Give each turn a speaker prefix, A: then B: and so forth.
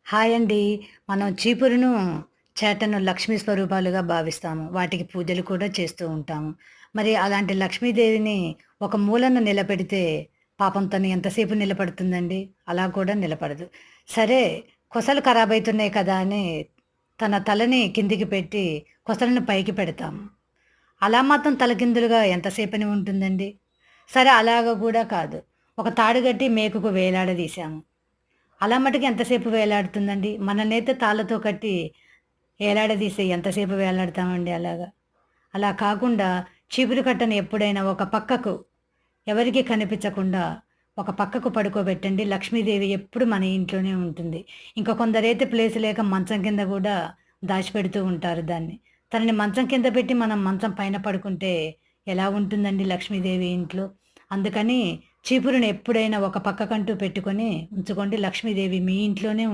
A: Hi అండి. మనం చీపురును, చేటను లక్ష్మీ స్వరూపాలుగా భావిస్తాము. వాటికి పూజలు కూడా చేస్తూ ఉంటాము. మరి అలాంటి లక్ష్మీదేవిని ఒక మూలన నిలబెడితే పాపం తను ఎంతసేపు నిలబడుతుందండి? అలా కూడా నిలబడదు. సరే, కొసలు ఖరాబయితున్నాయి కదా అని తన తలని కిందికి పెట్టి కొసలను పైకి పెడతాము. అలా మాత్రం తలకిందులుగా ఎంతసేపని ఉంటుందండి? సరే, అలాగ గూడా కాదు. ఒక తాడు గట్టి మేకుకు వేలాడదీశాము. అలా మటుకు ఎంతసేపు వేలాడుతుందండి? మననైతే తాళ్ళతో కట్టి ఏలాడదీసి ఎంతసేపు వేలాడతామండి అలాగా? అలా కాకుండా చీపురు కట్టను ఎప్పుడైనా ఒక పక్కకు ఎవరికీ కనిపించకుండా ఒక పక్కకు పడుకోబెట్టండి. లక్ష్మీదేవి ఎప్పుడు మన ఇంట్లోనే ఉంటుంది. ఇంకా కొందరైతే ప్లేస్ లేక మంచం కింద గూడా దాచిపెడుతూ ఉంటారు దాన్ని. తనని మంచం కింద పెట్టి మనం మంచం పైన పడుకుంటే ఎలా ఉంటుందండి లక్ష్మీదేవి ఇంట్లో? అందుకని చీపురుని ఎప్పుడైనా ఒక పక్కకంటూ పెట్టుకొని ఉంచుకోండి. లక్ష్మీదేవి మీ ఇంట్లోనే